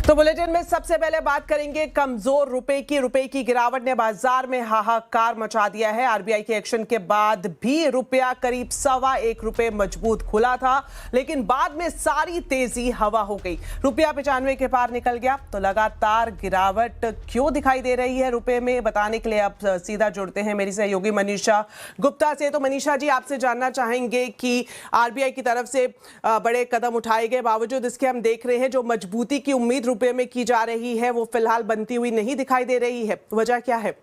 तो बुलेटिन में सबसे पहले बात करेंगे कमजोर रुपए की गिरावट ने बाजार में हाहाकार मचा दिया है। आरबीआई के एक्शन के बाद भी रुपया करीब ₹1.25 मजबूत खुला था, लेकिन बाद में सारी तेजी हवा हो गई। रुपया 95 के पार निकल गया। तो लगातार गिरावट क्यों दिखाई दे रही है रुपए में, बताने के लिए अब सीधा जुड़ते हैं मेरी सहयोगी मनीषा गुप्ता से। तो मनीषा जी, आपसे जानना चाहेंगे कि आरबीआई की तरफ से बड़े कदम उठाए गए, बावजूद इसके हम देख रहे हैं जो मजबूती की उम्मीद रुपए में की जा रही है वो फिलहाल बनती हुई नहीं दिखाई दे रही है। वजह क्या है?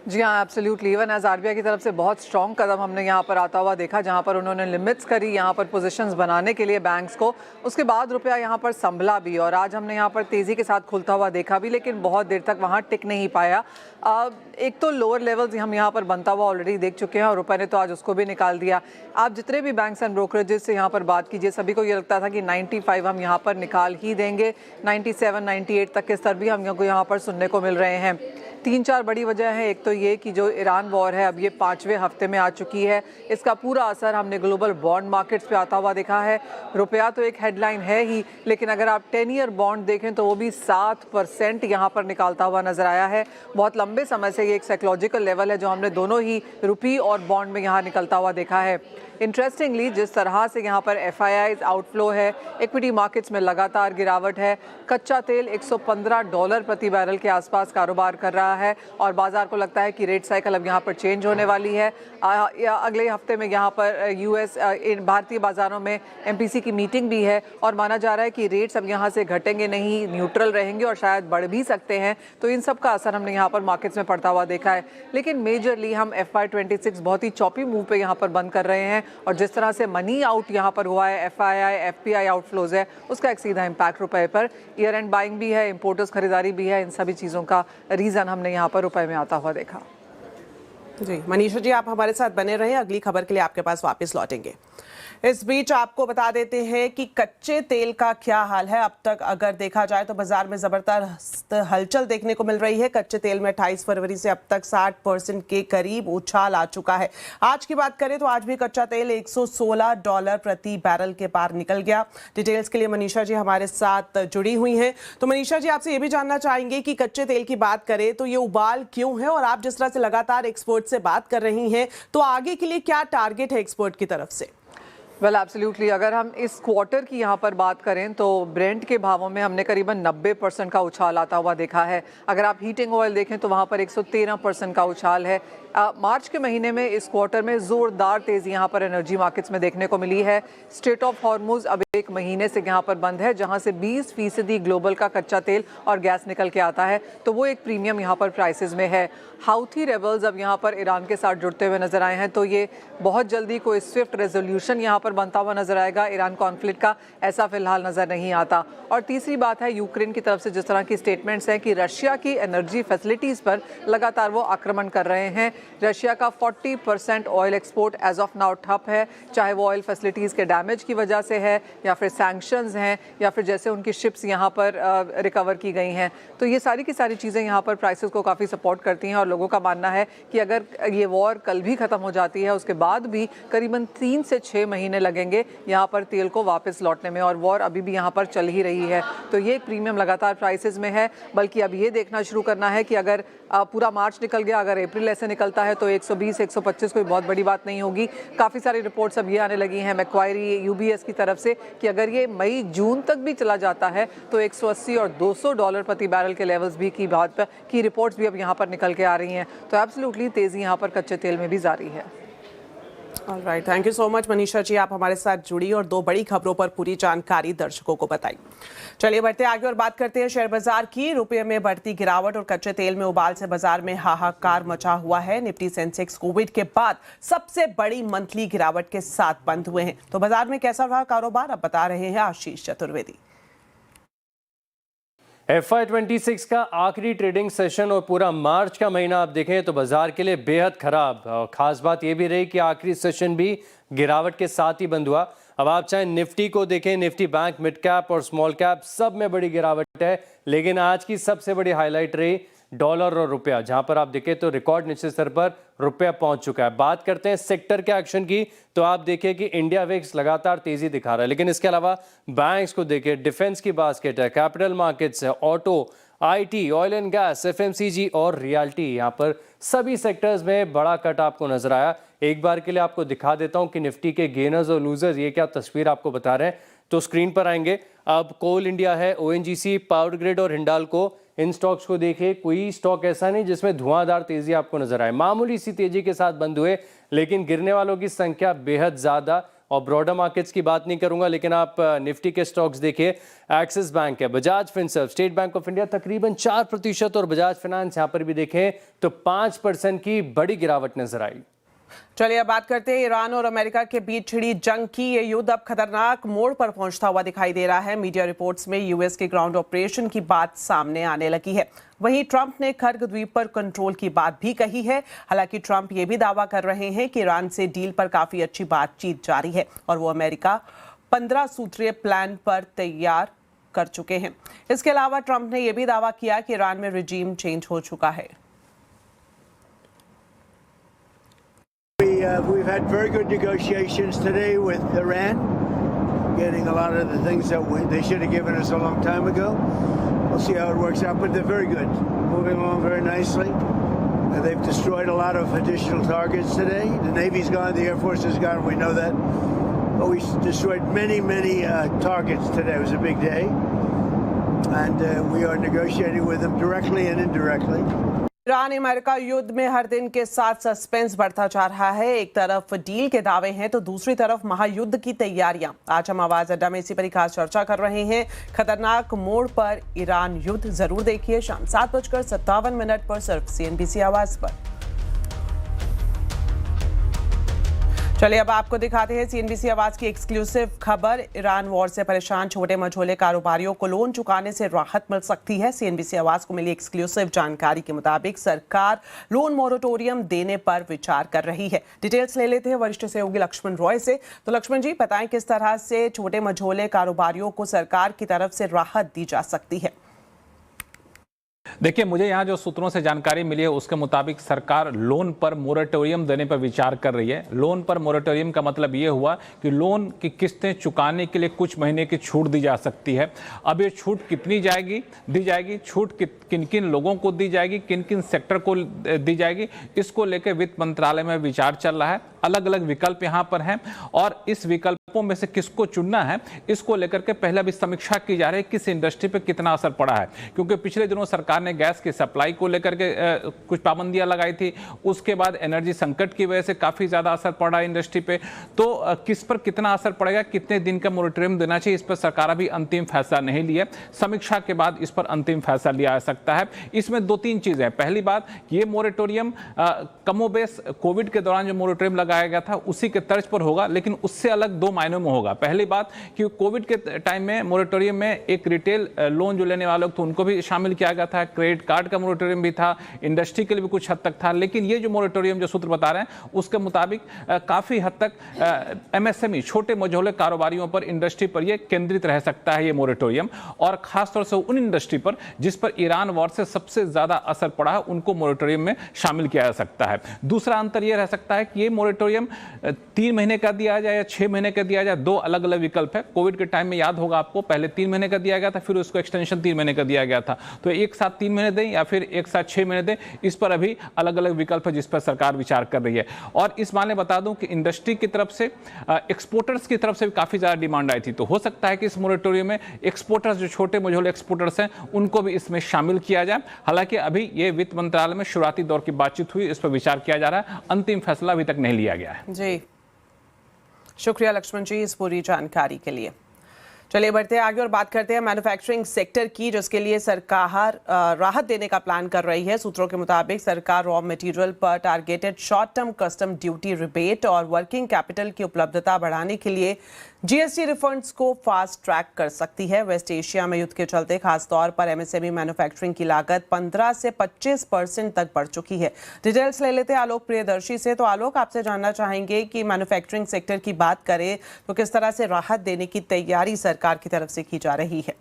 जी हाँ, एब्सोल्युटली। इवन एज आरबीआई की तरफ से बहुत स्ट्रॉन्ग कदम हमने यहाँ पर आता हुआ देखा, जहाँ पर उन्होंने लिमिट्स करी यहाँ पर पोजीशंस बनाने के लिए बैंक्स को। उसके बाद रुपया यहाँ पर संभला भी और आज हमने यहाँ पर तेज़ी के साथ खुलता हुआ देखा भी, लेकिन बहुत देर तक वहाँ टिक नहीं पाया। एक तो लोअर लेवल्स हम यहाँ पर बनता हुआ ऑलरेडी देख चुके हैं और रुपये ने तो आज उसको भी निकाल दिया। आप जितने भी बैंक्स एंड ब्रोकरेजेस से यहाँ पर बात कीजिए, सभी को ये लगता था कि 95 हम यहाँ पर निकाल ही देंगे। 97, 98 तक के स्तर भी हमको यहाँ पर सुनने को मिल रहे हैं। 3-4 बड़ी वजह है। एक तो ये कि जो ईरान वॉर है अब ये 5वें हफ्ते में आ चुकी है, इसका पूरा असर हमने ग्लोबल बॉन्ड मार्केट्स पे आता हुआ देखा है। रुपया तो एक हेडलाइन है ही, लेकिन अगर आप 10 ईयर बॉन्ड देखें तो वो भी 7% यहाँ पर निकालता हुआ नजर आया है। बहुत लंबे समय से ये एक साइकोलॉजिकल लेवल है जो हमने दोनों ही रुपये और बॉन्ड में यहाँ निकलता हुआ देखा है। इंटरेस्टिंगली जिस तरह से यहाँ पर FIIs आउटफ्लो है, इक्विटी मार्केट्स में लगातार गिरावट है। कच्चा तेल $115 प्रति बैरल के आसपास कारोबार कर रहा है और बाजार को लगता है कि रेट साइकिल अब यहाँ पर चेंज होने वाली है। अगले हफ्ते में यहाँ पर US भारतीय बाजारों में MPC की मीटिंग भी है और माना जा रहा है कि रेट्स अब यहाँ से घटेंगे नहीं, न्यूट्रल रहेंगे और शायद बढ़ भी सकते हैं। तो इन सब का असर हमने यहाँ पर मार्केट्स में पड़ता हुआ देखा है। लेकिन मेजरली हम FY26 बहुत ही चौपी मूव पे यहाँ पर बंद कर रहे हैं और जिस तरह से मनी आउट यहाँ पर हुआ है, FII FPI आउटफ्लोज है, उसका एक सीधा इम्पैक्ट रुपए पर। ईयर एंड बाइंग भी है, इंपोर्टर्स खरीदारी भी है, इन सभी चीज़ों का रीज़न हमने यहाँ पर रुपए में आता हुआ देखा। जी मनीषा जी, आप हमारे साथ बने रहें, अगली खबर के लिए आपके पास वापस लौटेंगे। इस बीच आपको बता देते हैं कि कच्चे तेल का क्या हाल है। अब तक अगर देखा जाए तो बाजार में जबरदस्त हलचल देखने को मिल रही है। कच्चे तेल में 28 फरवरी से अब तक 60% के करीब उछाल आ चुका है। आज की बात करें तो आज भी कच्चा तेल $116 प्रति बैरल के पार निकल गया। डिटेल्स के लिए मनीषा जी हमारे साथ जुड़ी हुई हैं। तो मनीषा जी, आपसे ये भी जानना चाहेंगे कि कच्चे तेल की बात करें तो ये उबाल क्यों है, और आप जिस तरह से लगातार एक्सपोर्ट से बात कर रही हैं तो आगे के लिए क्या टारगेट है एक्सपोर्ट की तरफ से? वेल एब्सोल्युटली, अगर हम इस क्वार्टर की यहाँ पर बात करें तो ब्रेंट के भावों में हमने करीबन 90% का उछाल आता हुआ देखा है। अगर आप हीटिंग ऑयल देखें तो वहाँ पर 113% का उछाल है। मार्च के महीने में इस क्वार्टर में ज़ोरदार तेज़ी यहाँ पर एनर्जी मार्केट्स में देखने को मिली है। स्ट्रेट ऑफ हॉर्मुज़ अब 1 महीने से यहाँ पर बंद है, जहाँ से 20% ग्लोबल का कच्चा तेल और गैस निकल के आता है, तो वो एक प्रीमियम यहाँ पर प्राइसेस में है। हाउथी रेबल्स अब यहाँ पर ईरान के साथ जुड़ते हुए नजर आए हैं, तो ये बहुत जल्दी कोई स्विफ्ट रेजोल्यूशन यहाँ पर बनता हुआ नजर आएगा ईरान कॉन्फ्लिक्ट का, ऐसा फिलहाल नजर नहीं आता। और तीसरी बात है यूक्रेन की तरफ से जिस तरह की स्टेटमेंट्स हैं कि रशिया की एनर्जी फैसिलिटीज़ पर लगातार वो आक्रमण कर रहे हैं। रशिया का 40% oil export as of now ठप है, चाहे वो ऑयल फैसिलिटीज़ के डैमेज की वजह से है या फिर सैंक्शंस हैं या फिर जैसे उनकी शिप्स यहाँ पर रिकवर की गई हैं। तो ये सारी की सारी चीज़ें यहाँ पर प्राइसेस को काफ़ी सपोर्ट करती हैं और लोगों का मानना है कि अगर ये वॉर कल भी ख़त्म हो जाती है उसके बाद भी करीबन 3 से 6 महीने लगेंगे यहाँ पर तेल को वापस लौटने में, और वॉर अभी भी यहाँ पर चल ही रही है। तो ये प्रीमियम लगातार प्राइसेस में है। बल्कि अब ये देखना शुरू करना है कि अगर पूरा मार्च निकल गया, अगर अप्रैल ऐसे निकलता है तो 120, 125 कोई बहुत बड़ी बात नहीं होगी। काफ़ी सारी रिपोर्ट्स अब ये आने लगी हैं मैक्वायरी, UBS की तरफ से कि अगर ये मई जून तक भी चला जाता है तो 180 और $200 प्रति बैरल के लेवल्स भी की रिपोर्ट्स भी अब यहाँ पर निकल के आ रही हैं। तो एब्सोल्युटली तेज़ी यहाँ पर कच्चे तेल में भी जारी है। Alright, thank you so much Manisha ji, आप हमारे साथ जुड़ी और 2 बड़ी खबरों पर पूरी जानकारी दर्शकों को बताई। चलिए बढ़ते आगे और बात करते हैं शेयर बाजार की। रुपये में बढ़ती गिरावट और कच्चे तेल में उबाल से बाजार में हाहाकार मचा हुआ है। निफ्टी सेंसेक्स कोविड के बाद सबसे बड़ी मंथली गिरावट के साथ बंद हुए हैं। तो बाजार में कैसा रहा कारोबार, अब बता रहे हैं आशीष चतुर्वेदी। FY26 का आखिरी ट्रेडिंग सेशन और पूरा मार्च का महीना आप देखें तो बाजार के लिए बेहद खराब। खास बात यह भी रही कि आखिरी सेशन भी गिरावट के साथ ही बंद हुआ। अब आप चाहे निफ्टी को देखें, निफ्टी बैंक, मिड कैप और स्मॉल कैप सब में बड़ी गिरावट है, लेकिन आज की सबसे बड़ी हाईलाइट रही डॉलर और रुपया, जहां पर आप देखें तो रिकॉर्ड निचले स्तर पर रुपया पहुंच चुका है। बात करते हैं सेक्टर के एक्शन की, तो आप देखिए कि इंडिया विक्स लगातार तेजी दिखा रहा है, लेकिन इसके अलावा बैंक्स को देखिए, डिफेंस की बास्केट है, कैपिटल मार्केट्स है, auto, IT, oil and gas, FMCG और रियल्टी, यहाँ पर सभी सेक्टर्स में बड़ा कट आपको नजर आया। एक बार के लिए आपको दिखा देता हूं कि निफ्टी के गेनर्स और लूजर्स ये क्या तस्वीर आपको बता रहे हैं, तो स्क्रीन पर आएंगे। अब कोल इंडिया है, ओएनजीसी, पावर ग्रिड और हिंडाल्को, इन स्टॉक्स को देखिए, कोई स्टॉक ऐसा नहीं जिसमें धुआंधार तेजी आपको नजर आए। मामूली सी तेजी के साथ बंद हुए, लेकिन गिरने वालों की संख्या बेहद ज्यादा। और ब्रॉडर मार्केट्स की बात नहीं करूंगा, लेकिन आप निफ्टी के स्टॉक्स देखिए, एक्सिस बैंक है, Bajaj Finserv, state bank of India तकरीबन 4% और बजाज फाइनेंस यहां पर भी देखें तो 5% की बड़ी गिरावट नजर आई। चलिए अब बात करते हैं ईरान और अमेरिका के बीच छिड़ी जंग की। ये युद्ध अब खतरनाक मोड़ पर पहुंचता हुआ दिखाई दे रहा है। मीडिया रिपोर्ट्स में यूएस के ग्राउंड ऑपरेशन की बात सामने आने लगी है। वहीं ट्रंप ने खर्ग द्वीप पर कंट्रोल की बात भी कही है। हालांकि ट्रंप ये भी दावा कर रहे हैं कि ईरान से डील पर काफी अच्छी बातचीत जारी है और वो अमेरिका 15 सूत्रीय प्लान पर तैयार कर चुके हैं। इसके अलावा ट्रंप ने यह भी दावा किया कि ईरान में रिजीम चेंज हो चुका है। We've had very good negotiations today with Iran, getting a lot of the things that they should have given us a long time ago. We'll see how it works out, but they're very good, moving along very nicely. They've destroyed a lot of additional targets today. The Navy's gone, the Air Force is gone, we know that. But we destroyed many targets today. It was a big day. And we are negotiating with them directly and indirectly. Iran America युद्ध में हर दिन के साथ suspense बढ़ता जा रहा है। एक तरफ डील के दावे हैं तो दूसरी तरफ महायुद्ध की तैयारियां। आज हम आवाज अड्डा में इसी पर खास चर्चा कर रहे हैं। खतरनाक मोड़ पर ईरान युद्ध जरूर देखिए शाम 7:57 पर सिर्फ CNBC आवाज पर। चलिए अब आपको दिखाते हैं CNBC आवाज की एक्सक्लूसिव खबर। ईरान वॉर से परेशान छोटे मझोले कारोबारियों को लोन चुकाने से राहत मिल सकती है। CNBC आवाज को मिली एक्सक्लूसिव जानकारी के मुताबिक सरकार लोन मोरेटोरियम देने पर विचार कर रही है। डिटेल्स ले लेते हैं वरिष्ठ सहयोगी लक्ष्मण रॉय से। तो लक्ष्मण जी बताएं, किस तरह से छोटे मझोले कारोबारियों को सरकार की तरफ से राहत दी जा सकती है? देखिए, मुझे यहाँ जो सूत्रों से जानकारी मिली है उसके मुताबिक सरकार लोन पर मोरेटोरियम देने पर विचार कर रही है। लोन पर मोरेटोरियम का मतलब ये हुआ कि लोन की किस्तें चुकाने के लिए कुछ महीने की छूट दी जा सकती है। अब ये छूट कितनी दी जाएगी, छूट किन किन लोगों को दी जाएगी, किन किन सेक्टर को दी जाएगी, इसको लेकर वित्त मंत्रालय में विचार चल रहा है। अलग अलग विकल्प यहाँ पर हैं और इस विकल्पों में से किसको चुनना है इसको लेकर के पहले भी समीक्षा की जा रही है, किस इंडस्ट्री पे कितना असर पड़ा है। क्योंकि पिछले दिनों सरकार ने गैस की सप्लाई को लेकर के कुछ पाबंदियां लगाई थी, उसके बाद एनर्जी संकट की वजह से काफी ज्यादा असर पड़ा इंडस्ट्री पे। तो किस पर कितना असर पड़ेगा, कितने दिन का मोरेटोरियम देना चाहिए, इस पर सरकार अभी अंतिम फैसला नहीं लिया। समीक्षा के बाद इस पर अंतिम फैसला लिया जा सकता है। इसमें 2-3 चीजें। पहली बात, ये मोरेटोरियम कमोबेश कोविड के दौरान जो मोरेटोरियम लगाया गया था उसी के तर्ज पर होगा, लेकिन उससे अलग 2 मायनों में होगा। पहली बात कि कोविड के टाइम में मोरेटोरियम में एक रिटेल लोन जो लेने वाले लोग थे उनको भी शामिल किया गया था, क्रेडिट कार्ड का मोरेटोरियम भी था, इंडस्ट्री के लिए भी कुछ हद तक था। लेकिन ये जो मोरेटोरियम जो सूत्र बता रहे हैं उसके मुताबिक काफी हद तक MSME छोटे मझोले कारोबारियों पर, इंडस्ट्री पर ये केंद्रित रह सकता है ये मोरेटोरियम, और खासतौर से उन इंडस्ट्री पर जिस पर ईरान वॉर से सबसे ज्यादा असर पड़ा है उनको मोरेटोरियम में शामिल किया जा सकता है। दूसरा अंतर यह रह सकता है कि ये मोरेटोरियम 3 महीने का दिया जाए या 6 महीने का दिया जाए, 2 अलग अलग विकल्प है। कोविड के टाइम में याद होगा आपको, पहले 3 महीने का दिया गया था, फिर उसको एक्सटेंशन 3 महीने का दिया गया था। तो एक साथ 3 महीने दें या फिर एक साथ 6 महीने दें, इस पर अभी अलग अलग विकल्प है जिस पर सरकार विचार कर रही है। और इस मामले बता दूं कि इंडस्ट्री की तरफ से, एक्सपोर्टर्स की तरफ से भी काफी ज्यादा डिमांड आई थी। तो हो सकता है कि इस मोरेटोरियम में एक्सपोर्टर्स, जो छोटे मझोले एक्सपोर्टर्स हैं, उनको भी इसमें शामिल किया जाए। हालांकि अभी ये वित्त मंत्रालय में शुरुआती दौर की बातचीत हुई, इस पर विचार किया जा रहा है, अंतिम फैसला अभी तक नहीं लिया गया है। जी, शुक्रिया लक्ष्मण जी इस पूरी जानकारी के लिए। चलिए बढ़ते हैं आगे और बात करते हैं मैन्युफैक्चरिंग सेक्टर की, जिसके लिए सरकार राहत देने का प्लान कर रही है। सूत्रों के मुताबिक सरकार रॉ मटेरियल पर targeted short term custom duty rebate और वर्किंग कैपिटल की उपलब्धता बढ़ाने के लिए GST रिफंड्स को फास्ट ट्रैक कर सकती है। वेस्ट एशिया में युद्ध के चलते खासतौर पर MSME मैन्युफैक्चरिंग की लागत 15 से 25% तक बढ़ चुकी है। डिटेल्स ले लेते हैं आलोक प्रियदर्शी से। तो आलोक, आपसे जानना चाहेंगे कि मैन्युफैक्चरिंग सेक्टर की बात करें तो किस तरह से राहत देने की तैयारी सरकार की तरफ से की जा रही है?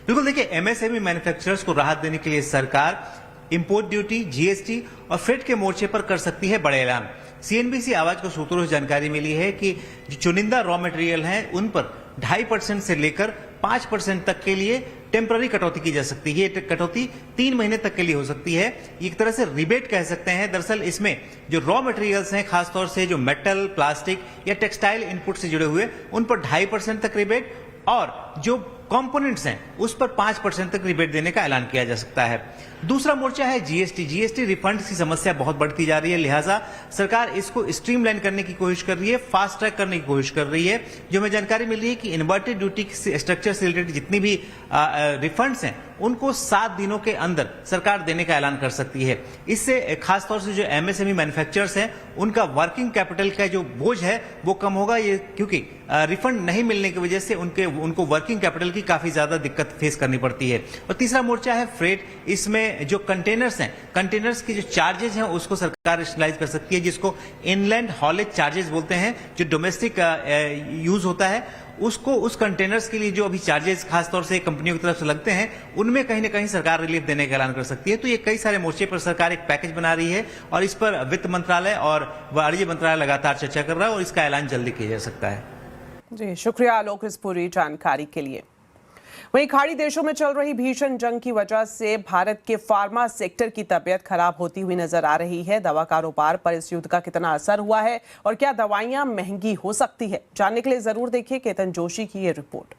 बिल्कुल देखिए, एमएसएमई मैन्युफैक्चरर्स को राहत देने के लिए सरकार इंपोर्ट ड्यूटी, जीएसटी और फ्रेट के मोर्चे पर कर सकती है बड़े ऐलान। सीएनबीसी आवाज को सूत्रों से जानकारी मिली है कि जो चुनिंदा रॉ मटेरियल हैं उन पर 2.5% से लेकर 5% तक के लिए टेम्पररी कटौती की जा सकती है। ये कटौती 3 महीने तक के लिए हो सकती है। एक तरह से रिबेट कह सकते हैं। दरअसल इसमें जो रॉ मटेरियल्स हैं, खासतौर से जो मेटल, प्लास्टिक या टेक्सटाइल इनपुट से जुड़े हुए, उन पर 2.5% तक रिबेट और जो कंपोनेंट्स हैं उस पर 5% तक रिबेट देने का ऐलान किया जा सकता है। दूसरा मोर्चा है जीएसटी। जीएसटी रिफंड की समस्या बहुत बढ़ती जा रही है, लिहाजा सरकार इसको स्ट्रीमलाइन करने की कोशिश कर रही है, फास्ट ट्रैक करने की कोशिश कर रही है। जो हमें जानकारी मिल रही है कि इन्वर्टेड ड्यूटी स्ट्रक्चर से रिलेटेड जितनी भी रिफंड्स हैं उनको 7 दिनों के अंदर सरकार देने का ऐलान कर सकती है। इससे खासतौर से जो एमएसएमई मैन्युफैक्चरर्स हैं उनका वर्किंग कैपिटल का जो बोझ है वो कम होगा, ये क्योंकि रिफंड नहीं मिलने की वजह से उनको वर्किंग कैपिटल की काफी ज्यादा दिक्कत फेस करनी पड़ती है। और तीसरा मोर्चा है फ्रेट। इसमें जो कंटेनर्स हैं, कंटेनर्स के जो चार्जेस हैं उसको सरकार रेशनलाइज कर सकती है, जिसको इनलैंड हॉलेज चार्जेस बोलते हैं। जो डोमेस्टिक यूज होता है उसको, उस कंटेनर्स के लिए जो अभी चार्जेस खासतौर से कंपनियों की तरफ से लगते हैं उनमें कहीं ना कहीं सरकार रिलीफ देने का ऐलान कर सकती है। तो ये कई सारे मोर्चे पर सरकार एक पैकेज बना रही है और इस पर वित्त मंत्रालय और वाणिज्य मंत्रालय लगातार चर्चा कर रहा है और इसका ऐलान जल्दी किया जा सकता है। जी शुक्रिया आलोक इस पूरी जानकारी के लिए। वहीं खाड़ी देशों में चल रही भीषण जंग की वजह से भारत के फार्मा सेक्टर की तबीयत खराब होती हुई नजर आ रही है। दवा कारोबार पर इस युद्ध का कितना असर हुआ है और क्या दवाइयां महंगी हो सकती है, जानने के लिए जरूर देखिए केतन जोशी की ये रिपोर्ट।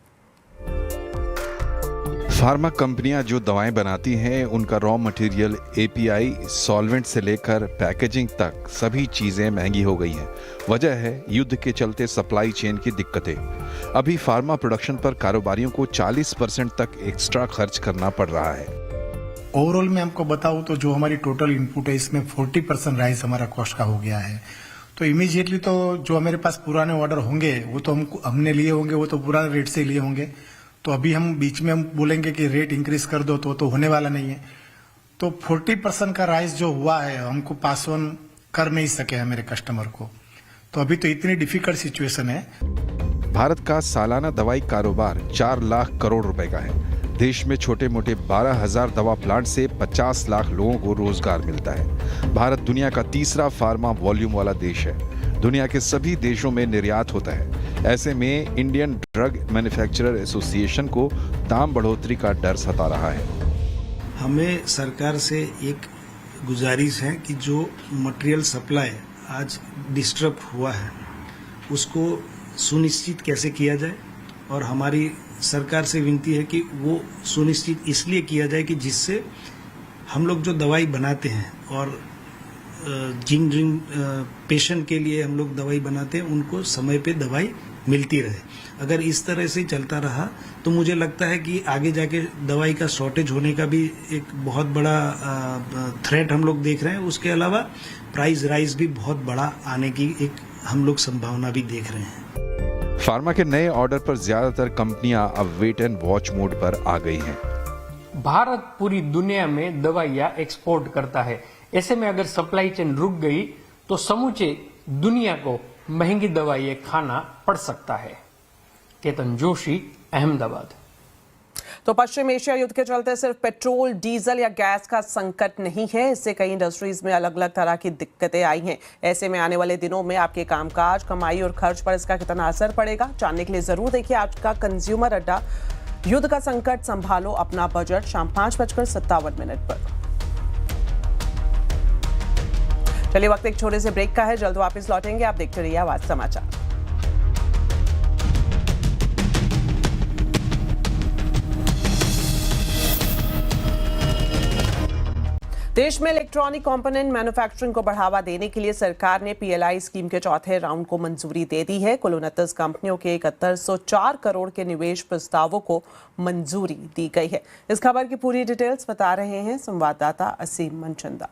फार्मा कंपनियां जो दवाएं बनाती हैं उनका रॉ मटेरियल, एपीआई, सॉल्वेंट से लेकर पैकेजिंग तक सभी चीजें महंगी हो गई हैं। वजह है युद्ध के चलते सप्लाई चेन की दिक्कतें। अभी फार्मा प्रोडक्शन पर कारोबारियों को 40% तक एक्स्ट्रा खर्च करना पड़ रहा है। ओवरऑल मैं आपको बताऊं तो जो हमारी टोटल इनपुट है इसमें 40% राइज हमारा कॉस्ट का हो गया है। तो इमीडिएटली तो जो हमारे पास पुराने ऑर्डर होंगे वो तो हमने लिए होंगे, वो तो पुराने रेट से लिए होंगे। तो अभी हम बीच में हम बोलेंगे कि रेट इंक्रीज कर दो तो होने वाला नहीं है। तो 40% का राइज जो हुआ है हमको पास ऑन कर नहीं सके हैं मेरे कस्टमर को। तो अभी तो इतनी डिफिकल्ट सिचुएशन है। भारत का सालाना दवाई कारोबार 4 लाख करोड़ रुपए का है। देश में छोटे मोटे 12,000 दवा प्लांट से 50 लाख लोगों को रोजगार मिलता है। भारत दुनिया का तीसरा फार्मा वॉल्यूम वाला देश है। दुनिया के सभी देशों में निर्यात होता है। ऐसे में इंडियन ड्रग मैन्युफैक्चरर एसोसिएशन को दाम बढ़ोतरी का डर सता रहा है। हमें सरकार से एक गुजारिश है कि जो मटेरियल सप्लाई आज डिस्टर्ब हुआ है उसको सुनिश्चित कैसे किया जाए, और हमारी सरकार से विनती है कि वो सुनिश्चित इसलिए किया जाए कि जिससे हम लोग जो दवाई बनाते हैं और जिन पेशेंट के लिए हम लोग दवाई बनाते हैं उनको समय पे दवाई मिलती रहे। अगर इस तरह से चलता रहा तो मुझे लगता है कि आगे जाके दवाई का शॉर्टेज होने का भी एक बहुत बड़ा थ्रेट हम लोग देख रहे हैं। उसके अलावा प्राइस राइज भी बहुत बड़ा आने की एक हम लोग संभावना भी देख रहे हैं। फार्मा के नए ऑर्डर पर ज्यादातर कंपनियां अब वेट एंड वॉच मोड पर आ गई हैं। भारत पूरी दुनिया में दवाइयां एक्सपोर्ट करता है। ऐसे में अगर सप्लाई चेन रुक गई तो समूचे दुनिया को महंगी दवाइयां खाना पड़ सकता है। केतन जोशी, अहमदाबाद। तो पश्चिम एशिया युद्ध के चलते सिर्फ पेट्रोल, डीजल या गैस का संकट नहीं है, इससे कई इंडस्ट्रीज में अलग अलग तरह की दिक्कतें आई हैं। ऐसे में आने वाले दिनों में आपके कामकाज, कमाई और खर्च पर इसका कितना असर पड़ेगा, जानने के लिए जरूर देखिए आज का कंज्यूमर अड्डा। युद्ध का संकट संभालो अपना बजट, शाम 5:57 पर। चलिए वक्त एक छोटे से ब्रेक का है, जल्द वापस लौटेंगे। आप देखते रहिए आवाज समाचार। देश में इलेक्ट्रॉनिक कंपोनेंट मैन्युफैक्चरिंग को बढ़ावा देने के लिए सरकार ने पीएलआई स्कीम के चौथे राउंड को मंजूरी दे दी है। कुल 29 कंपनियों के 7104 करोड़ के निवेश प्रस्तावों को मंजूरी दी गई है। इस खबर की पूरी डिटेल्स बता रहे हैं संवाददाता असीम मनचंदा।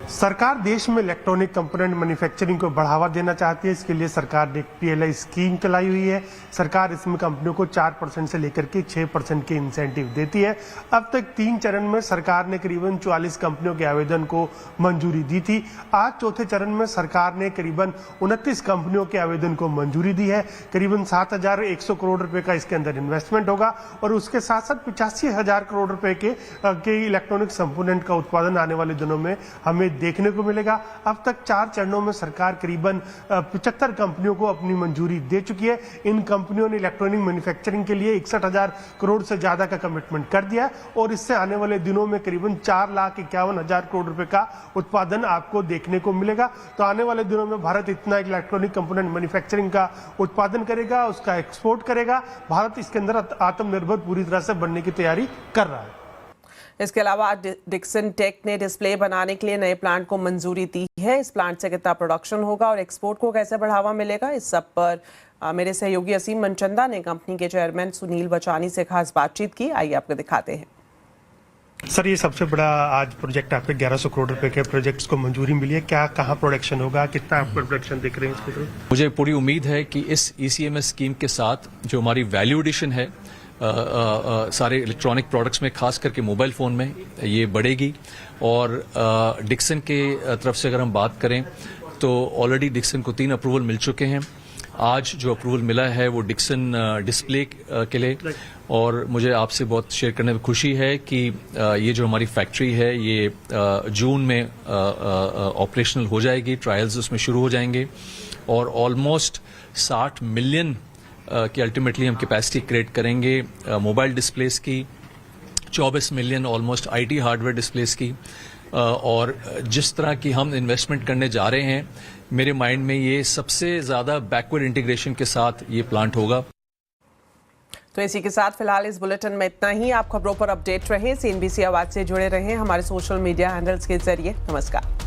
सरकार देश में इलेक्ट्रॉनिक कंपोनेंट मैन्युफैक्चरिंग को बढ़ावा देना चाहती है। इसके लिए सरकार ने एक PLI स्कीम चलाई हुई है। सरकार इसमें कंपनियों को 4% से लेकर के 6% के इंसेंटिव देती है। अब तक 3 चरण में सरकार ने करीबन 44 कंपनियों के आवेदन को मंजूरी दी थी। आज चौथे चरण में सरकार ने करीबन 29 कंपनियों के आवेदन को मंजूरी दी है। करीबन 7,100 करोड़ रुपए का इसके अंदर इन्वेस्टमेंट होगा और उसके साथ साथ 85,000 करोड़ रुपए के इलेक्ट्रॉनिक कंपोनेंट का उत्पादन आने वाले दिनों में हमें देखने को मिलेगा। अब तक 4 चरणों में सरकार करीबन 75 कंपनियों को अपनी मंजूरी दे चुकी है। इन कंपनियों ने इलेक्ट्रॉनिक मैन्युफैक्चरिंग के लिए 61,000 करोड़ से ज्यादा का कमिटमेंट कर दिया है और इससे आने वाले दिनों में करीबन 4,51,000 करोड़ रुपए का उत्पादन आपको देखने को मिलेगा। तो आने वाले दिनों में भारत इतना इलेक्ट्रॉनिक कंपोनेंट मैन्युफैक्चरिंग का उत्पादन करेगा, उसका एक्सपोर्ट करेगा। भारत इसके अंदर आत्मनिर्भर पूरी तरह से बनने की तैयारी कर रहा है। इसके अलावा डिक्सन टेक ने डिस्प्ले बनाने के लिए नए प्लांट को मंजूरी दी है। इस प्लांट से कितना प्रोडक्शन होगा और एक्सपोर्ट को कैसे बढ़ावा मिलेगा, इस सब पर मेरे सहयोगी असीम मनचंदा ने कंपनी के चेयरमैन सुनील बचानी से खास बातचीत की। आइए आपको दिखाते हैं। सर, ये सबसे बड़ा आज प्रोजेक्ट आपके 1100 करोड़ रुपए के प्रोजेक्ट्स को मंजूरी मिली है। क्या कहाँ प्रोडक्शन होगा, कितना आप प्रोडक्शन देख रहे हैं इसके थ्रू? मुझे पूरी उम्मीद है कि इस ECMS स्कीम के साथ जो हमारी वैल्यू एडिशन है सारे इलेक्ट्रॉनिक प्रोडक्ट्स में, खास करके मोबाइल फ़ोन में, ये बढ़ेगी। और डिक्सन के तरफ से अगर हम बात करें तो ऑलरेडी डिक्सन को 3 अप्रूवल मिल चुके हैं। आज जो अप्रूवल मिला है वो डिक्सन डिस्प्ले के लिए, और मुझे आपसे बहुत शेयर करने में खुशी है कि ये जो हमारी फैक्ट्री है ये जून में ऑपरेशनल हो जाएगी। ट्रायल्स उसमें शुरू हो जाएंगे और ऑलमोस्ट 60 मिलियन की अल्टीमेटली हम कैपेसिटी क्रिएट करेंगे मोबाइल डिस्प्लेस की, 24 million almost IT hardware displace की। और जिस तरह की हम इन्वेस्टमेंट करने जा रहे हैं, मेरे माइंड में ये सबसे ज़्यादा बैकवर्ड इंटीग्रेशन के साथ ये प्लांट होगा। तो इसी के साथ फिलहाल इस बुलेटिन में इतना ही। आप खबरों पर अपडेट रहें, CNBC आवाज से जुड़े रहें हमारे सोशल मीडिया हैंडल्स के जरिए। नमस्कार।